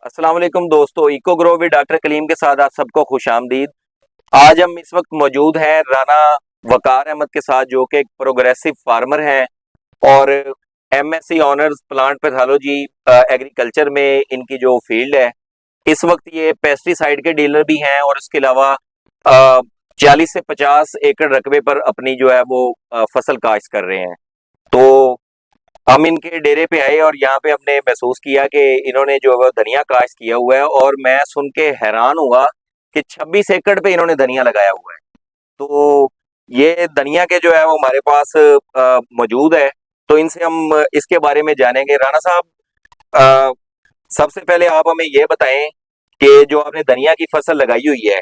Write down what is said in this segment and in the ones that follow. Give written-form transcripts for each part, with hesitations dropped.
अस्सलाम वालेकुम दोस्तों, Eco Grow with doctor Kaleem के साथ आप सबको खुशामदीद। आज हम इस वक्त मौजूद हैं राना वकार अहमद के साथ, जो कि एक प्रोग्रेसिव फार्मर हैं और MSc honours plant pathology agriculture में इनकी जो फील्ड है। इस वक्त ये पेस्टिसाइड के डीलर भी हैं और उसके अलावा 40 से 50 एकड़ रकबे पर अपनी जो है वो फसल काश्त कर रहे हैं। तो हम इनके डेरे पे आए और यहाँ पे हमने महसूस किया कि इन्होंने जो है वो धनिया काश्त किया हुआ है, और मैं सुन के हैरान हुआ कि 26 एकड़ पे इन्होंने धनिया लगाया हुआ है। तो ये धनिया के जो है वो हमारे पास मौजूद है, तो इनसे हम इसके बारे में जानेंगे। राणा साहब, अ, सबसे पहले आप हमें ये बताएं कि जो आपने धनिया की फसल लगाई हुई है,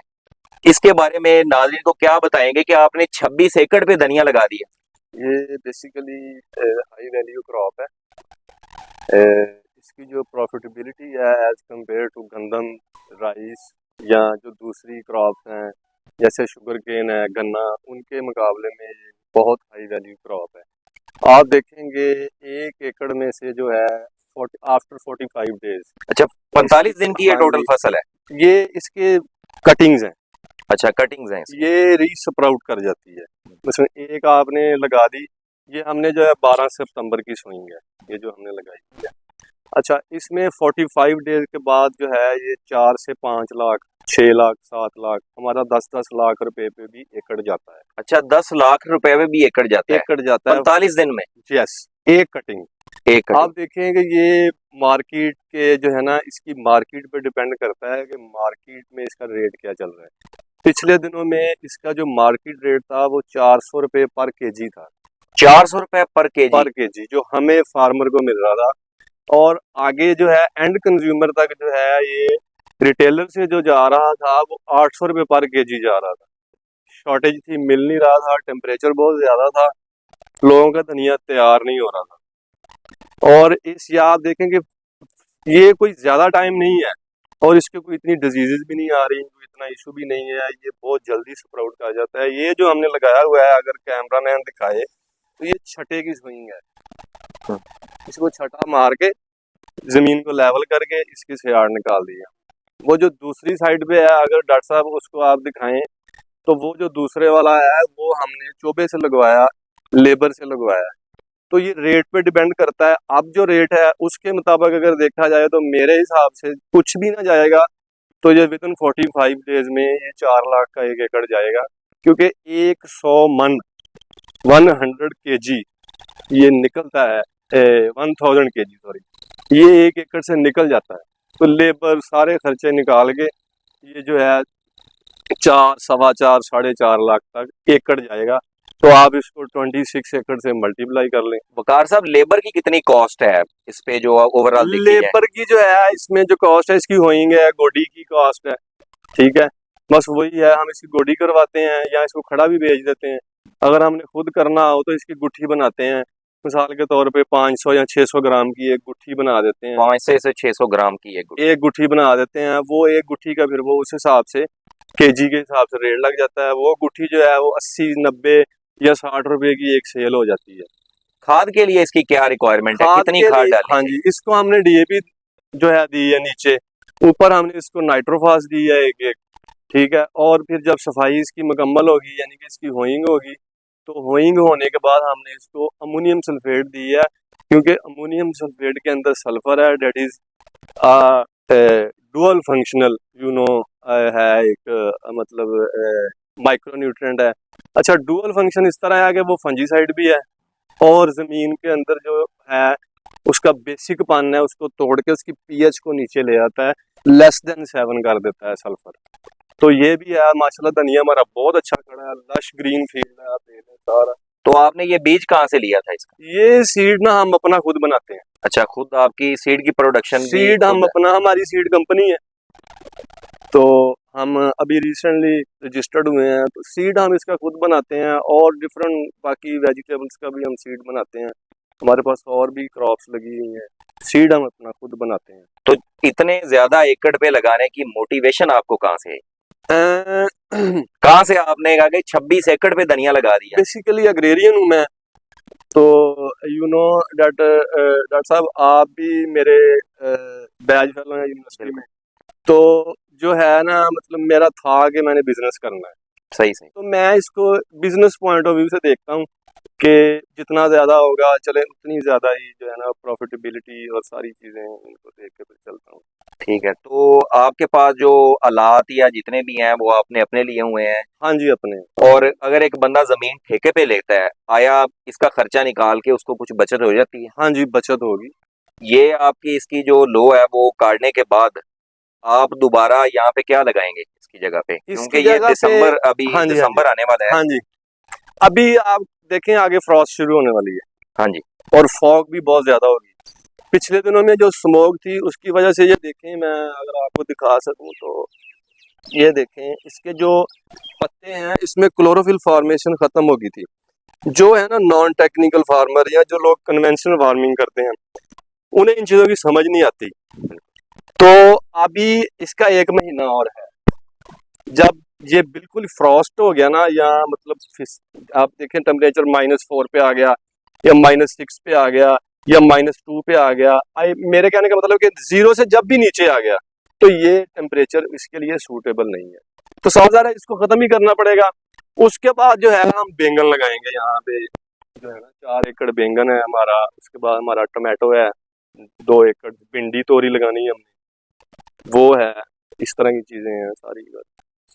इसके बारे में नाज़रीन को क्या बताएंगे कि आपने 26 एकड़ पे धनिया लगा दी है। ये बेसिकली हाई वैल्यू क्रॉप है। इसकी जो प्रॉफिटेबिलिटी है एज कंपेयर टू गंदम, राइस या जो दूसरी क्रॉप्स हैं जैसे शुगर केन है, गन्ना, उनके मुकाबले में ये बहुत हाई वैल्यू क्रॉप है। आप देखेंगे 1 एकड़ में से जो है आफ्टर 45 डेज। अच्छा, 45 दिन की ये टोटल फसल है? ये इसके कटिंग्स हैं। अच्छा, कटिंग्स हैं इसकी। ये रीस्प्राउट कर जाती है। उसमें एक आपने लगा दी, ये हमने जो है 12 सितंबर की स्विंग है ये जो हमने लगाई है। अच्छा, इसमें 45 डेज के बाद जो है ये 4 से 5 लाख, 6 लाख, 7 लाख, हमारा 10-10 लाख रुपए पे भी एकड़ जाता है। अच्छा, 10 लाख रुपए में भी एकड़ जाता है? एकड़ जाता है 45 दिन में? यस, एक कटिंग। आप देखेंगे ये मार्केट के जो है ना, इसकी मार्केट पे डिपेंड करता है कि मार्केट में इसका रेट क्या चल रहा है। पिछले दिनों में इसका जो मार्केट रेट था वो 400 रुपए पर केजी था। 400 रुपए पर केजी जो हमें फार्मर को मिल रहा था। और आगे जो है एंड कंज्यूमर तक जो है ये रिटेलर से जो जा रहा था वो 800 रुपए पर केजी जा रहा था। शॉर्टेज थी, मिल नहीं रहा था, टेम्परेचर बहुत ज्यादा था, लोगों का धनिया तैयार नहीं हो रहा था। और इस या आप देखेंगे ये कोई ज्यादा टाइम नहीं है और इसके कोई इतनी डिजीजेस भी नहीं आ रही, कोई इतना इशू भी नहीं है, ये बहुत जल्दी स्प्राउट आ जाता है। ये जो हमने लगाया हुआ है, अगर कैमरा मैन दिखाए तो ये छठे की स्विंग है। इसको छठा मार के जमीन को लेवल करके इसकी सियाड़ निकाल दिया। वो जो दूसरी साइड पे है, अगर डॉक्टर साहब उसको आप दिखाएं, तो वो जो दूसरे वाला है वो हमने चोबे से लगवाया, लेबर से लगवाया। तो ये रेट पे डिपेंड करता है। अब जो रेट है उसके मुताबिक अगर देखा जाए तो मेरे हिसाब से कुछ भी ना जाएगा तो ये विद इन 45 डेज में ये 4 लाख का 1 एकड़ जाएगा, क्योंकि 100 मन 100 केजी ये निकलता है, 1000 केजी सॉरी, ये 1 एकड़ से निकल जाता है। तो लेबर सारे खर्चे निकाल के ये जो है 4, 4.25, 4.5 लाख तक एकड़ जाएगा। तो आप इसको 26 एकड़ से मल्टीप्लाई कर लें। वकार साहब, लेबर की कितनी कॉस्ट है इस पे जो ओवरऑल देखी जाए? लेबर की जो है इसमें जो कॉस्ट है इसकी होइंग है, गोडी की कॉस्ट है, ठीक है, बस वही है। हम इसकी गोडी करवाते हैं या इसको खड़ा भी बेच देते हैं। अगर हमने खुद करना हो तो इसकी गुट्ठी बनाते हैं, मिसाल के तौर पे 500 या 600 ग्राम की एक गुट्ठी बना देते हैं। 500 से 600 ग्राम की एक गुट्ठी बना देते हैं। वो एक गुट्ठी का फिर वो उस हिसाब से केजी के हिसाब से रेट लग जाता है। वो गुट्ठी जो है वो 80, 90 या 60 रुपए की एक सेल हो जाती है। खाद के लिए इसकी क्या रिक्वायरमेंट है, कितनी खाद डालनी? हाँ जी, इसको हमने डीएपी जो है दी है नीचे, ऊपर हमने इसको नाइट्रोफास दी है एक, ठीक है। और फिर जब सफाई इसकी मुकम्मल होगी, यानी कि इसकी होइंग होगी, तो होइंग होने के बाद हमने इसको अमोनियम सल्फेट दी है, क्योंकि अमोनियम सल्फेट के अंदर सल्फर है, डेट इज डुअल फंक्शनल है, एक मतलब माइक्रो न्यूट्रिएंट है। अच्छा, डुअल फंक्शन इस तरह है कि वो फंजीसाइड भी है और जमीन के अंदर जो है उसका बेसिक पान है उसको तोड़ के उसकी पीएच को नीचे ले आता है, लेस देन 7 कर देता है सल्फर। तो ये भी है। माशाल्लाह धनिया हमारा बहुत अच्छा खड़ा है, लश ग्रीन फील्ड है, आप देख लें सारा। तो आपने ये बीज कहाँ से लिया था इसका? ये सीड ना हम अपना खुद बनाते हैं। अच्छा, खुद आपकी सीड की प्रोडक्शन? सीड हम अपना, हमारी सीड कंपनी है, तो हम अभी रिसेंटली रजिस्टर्ड हुए हैं, तो सीड हम इसका खुद बनाते हैं। और डिफरेंट बाकी वेजिटेबल्स का भी हम सीड बनाते हैं। हमारे पास और भी क्रॉप्स लगी हुई हैं, सीड हम अपना खुद बनाते हैं। तो इतने ज्यादा एकड़ पे लगाने की मोटिवेशन आपको कहाँ से है? कहाँ से आपने कहा कि 26 एकड़ पे धनिया लगा दिया? बेसिकली अग्रेरियन हूँ मैं, तो यू नो डॉक्टर साहब, आप भी मेरे बैज फेलो है यूनिवर्सिटी में। तो जो है ना, मतलब मेरा था कि मैंने बिजनेस करना है, सही सही। तो मैं इसको बिजनेस पॉइंट ऑफ व्यू से देखता हूँ कि जितना ज्यादा होगा चले उतनी ज्यादा ही जो है ना प्रॉफिटेबिलिटी और सारी चीजें इनको देख के फिर चलता हूँ। ठीक है, तो आपके पास जो आलात या जितने भी हैं वो आपने अपने लिए हुए हैं, हाँ जी, अपने। और अगर एक बंदा जमीन ठेके पे लेता है, आया इसका खर्चा निकाल के उसको कुछ बचत हो जाती है? हाँ जी, बचत होगी। ये आपकी इसकी जो लो है वो काटने के बाद आप दोबारा यहाँ पे क्या लगाएंगे इसकी जगह पे, क्योंकि इसकी ये जगह पे दिसंबर, अभी हाँ जी, हाँ जी, दिसंबर आने वाला है। हाँ जी। अभी आप देखें आगे फ्रॉस्ट शुरू होने वाली है हाँ जी। और फॉग भी बहुत ज्यादा होगी। पिछले दिनों में जो स्मोक थी उसकी वजह से, ये देखें, मैं अगर आपको दिखा सकूं तो ये देखें, इसके जो पत्ते हैं इसमें क्लोरोफिल फॉर्मेशन खत्म हो गई थी। जो है ना नॉन टेक्निकल फार्मर या जो लोग कन्वेंशनल फार्मिंग करते हैं, उन्हें इन चीजों की समझ नहीं आती। तो अभी इसका 1 महीना और है, जब ये बिल्कुल फ्रॉस्ट हो गया ना, या मतलब आप देखें टेम्परेचर -4 पे आ गया या -6 पे आ गया या -2 पे आ गया, मेरे कहने का मतलब कि 0 से जब भी नीचे आ गया तो ये टेम्परेचर इसके लिए सूटेबल नहीं है। तो समझदार है, इसको खत्म ही करना पड़ेगा। उसके बाद जो है हम बैंगन लगाएंगे यहाँ पे, जो है ना 4 एकड़ बैंगन है हमारा। उसके बाद हमारा टमाटो है, 2 एकड़ भिंडी तोरी लगानी है हमने, वो है। इस तरह की चीजें हैं, सारी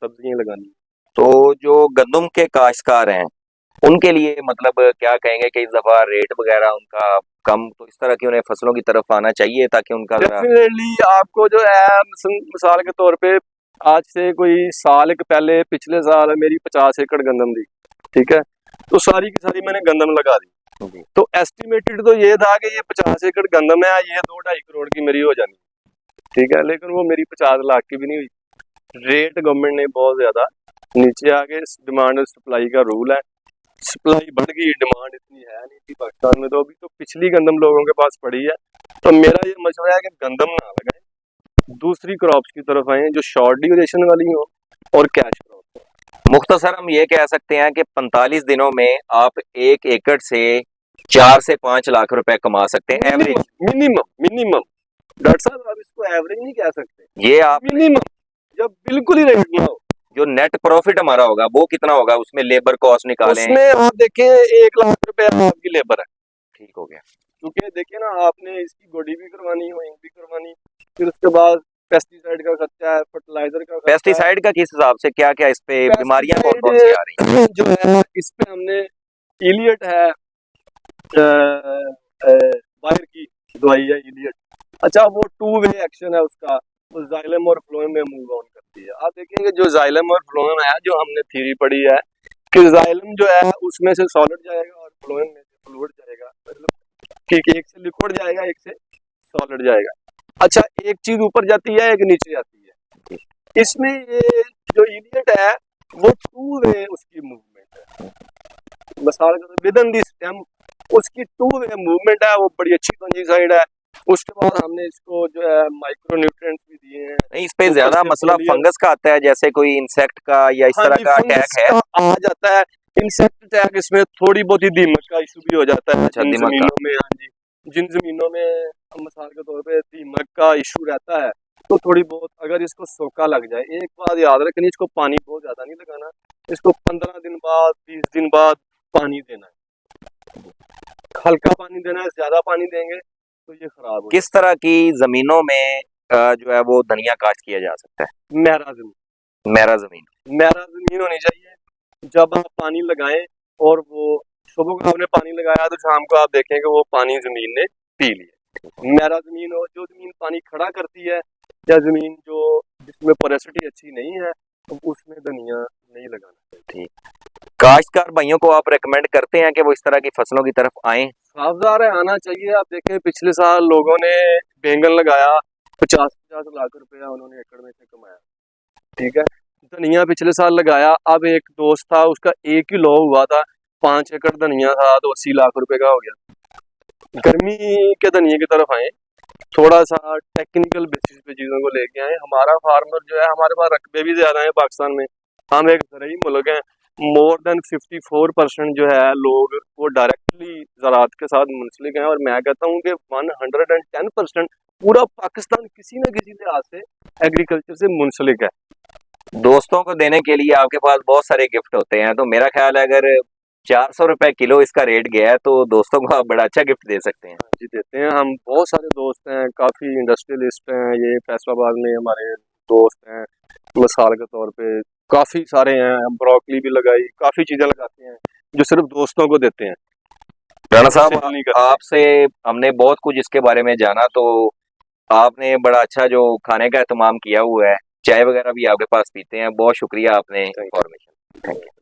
सब्जियां लगानी है। तो जो गंदम के काश्तकार हैं उनके लिए मतलब क्या कहेंगे कि इस दफा रेट वगैरह उनका कम, तो इस तरह की उन्हें फसलों की तरफ आना चाहिए ताकि उनका जरा। डेफिनेटली आपको जो है मिसाल के तौर पे, आज से कोई साल के पहले, पिछले साल मेरी 50 एकड़ गंदम थी, ठीक है, तो सारी की सारी मैंने गंदम लगा दी। तो एस्टिमेटेड तो ये था कि ये 50 एकड़ गंदम है, ये 2-2.5 करोड़ की मेरी हो जानी, ठीक है, लेकिन वो मेरी 50 लाख की भी नहीं हुई। रेट गवर्नमेंट ने बहुत ज्यादा नीचे आ गए। डिमांड और सप्लाई का रूल है, सप्लाई बढ़ गई, डिमांड इतनी है नहीं थी पाकिस्तान में। तो अभी तो पिछली गंदम लोगों के पास पड़ी है। तो मेरा ये मशवरा है कि गंदम ना लगाएं, दूसरी क्रॉप्स की तरफ आए जो शॉर्ट ड्यूरेशन वाली हो और कैश क्रॉप। मुख्तसर हम ये कह सकते हैं कि 45 दिनों में आप 1 एकड़ से 4 से 5 लाख रुपए कमा सकते हैं एवरेज। मिनिमम मिनिमम डॉक्टर साहब, आप इसको एवरेज नहीं कह सकते, ये आप मिनिमम, जब बिल्कुल ही रेट ना हो। जो नेट प्रॉफिट हमारा होगा वो कितना होगा, उसमें लेबर कॉस्ट निकालें। उसमें आप देखें 1 लाख रुपए आपकी लेबर है, ठीक हो गया। क्योंकि देखिए ना, आपने इसकी गोडी भी करवानी, होइंग भी करवानी, फिर उसके बाद पेस्टिसाइड का खर्चा है, फर्टिलाइजर का खर्चा है। पेस्टिसाइड का किस हिसाब से, क्या क्या इस पे बीमारियां कौन कौन सी आ रही हैं? जो है इस पे हमने इलियट है, बायर की दवाई है इलियट। अच्छा, वो 2 वे एक्शन है उसका, वो जाइलम और फ्लोएम में मूव ऑन करती है। आप देखेंगे जो जाइलम और फ्लोएम है, जो हमने थ्योरी पढ़ी है कि जाइलम जो है उसमें से सॉलिड जाएगा और फ्लोएम में से फ्लूइड जाएगा, मतलब कि एक से लिक्विड जाएगा, एक से सॉलिड जाएगा। अच्छा, एक चीज ऊपर जाती है, एक नीचे आती है। इसमें ये जो इलियट है वो 2 वे उसकी मूवमेंट है, मिसाल विद इन दी स्टेम उसकी 2 वे मूवमेंट है, वो बड़ी अच्छी फंजीसाइड है। उसके बाद हमने इसको जो है माइक्रो न्यूट्रिएंट्स भी दिए हैं। नहीं, इस पे ज्यादा मसला फंगस का आता है, जैसे कोई इंसेक्ट का या इस तरह का अटैक है? आ जाता है इंसेक्ट अटैक, इसमें थोड़ी बहुत ही दीमक का इशू भी हो जाता है। अच्छा, जिन दीमक का। जमीनों में, हाँ जी, जिन जमीनों में मिसाल के तौर पे दीमक का इशू रहता है, तो थोड़ी बहुत अगर इसको सोका लग जाए, एक बात याद रखनी, इसको पानी बहुत ज्यादा नहीं लगाना, इसको 15 दिन बाद 20 दिन बाद पानी देना है। हल्का पानी देना है, ज्यादा पानी देंगे तो ये खराब हो किस तरह की जमीनों में जो है वो धनिया काश्त किया जा सकता है? जाएगा। मेहरा जमीन, मेरा जमीन। मेहरा जमीन होनी चाहिए। जब आप पानी लगाएं और वो सुबह को आपने पानी लगाया तो शाम को आप देखें कि वो पानी जमीन ने पी लिया। मेहरा जमीन हो, जो जमीन पानी खड़ा करती है, या जमीन जो जिसमें पोरेसिटी अच्छी नहीं है, तो उसमें धनिया नहीं लगाना चाहिए। ठीक। काश्तकार भाइयों को आप रेकमेंड करते हैं कि वो इस तरह की फसलों की तरफ आएं? सावधान है, आना चाहिए। आप देखें पिछले साल लोगों ने बैंगन लगाया, 50-50 लाख रुपया उन्होंने एकड़ में से कमाया, ठीक है। धनिया पिछले साल लगाया, अब एक दोस्त था उसका 1 ही लॉ हुआ था, 5 एकड़ धनिया था तो 80 लाख रुपए का हो गया। गर्मी के धनिया की तरफ आए, थोड़ा सा टेक्निकल बेसिस पे चीजों को लेके आए। हमारा फार्मर जो है, हमारे पास रकबे भी ज्यादा है पाकिस्तान में, हम एक ज़रूरी मुल्क हैं, मोर देन 54% जो है लोग वो डायरेक्टली ज़राअत के साथ मुंसलिक हैं, और मैं कहता हूँ कि 110% पूरा पाकिस्तान किसी न किसी लिहाज से एग्रीकल्चर से मुंसलिक है। दोस्तों को देने के लिए आपके पास बहुत सारे गिफ्ट होते हैं, तो मेरा ख्याल है अगर 400 रुपए किलो इसका रेट गया है तो दोस्तों को आप बड़ा अच्छा गिफ्ट दे सकते हैं। जी देते हैं, हम बहुत सारे दोस्त हैं, काफ़ी इंडस्ट्रियलिस्ट हैं, ये फैसलाबाद में हमारे दोस्त हैं, मिसाल के तौर पे काफ़ी सारे हैं, हम ब्रोकली भी लगाई, काफ़ी चीज़ें लगाते हैं जो सिर्फ दोस्तों को देते हैं, राणा सेल साहब, नहीं करते। आपसे हमने बहुत कुछ इसके बारे में जाना, तो आपने बड़ा अच्छा जो खाने का एहतमाम किया हुआ है, चाय वगैरह भी आपके पास पीते हैं, बहुत शुक्रिया आपने thank you. Information. Thank you.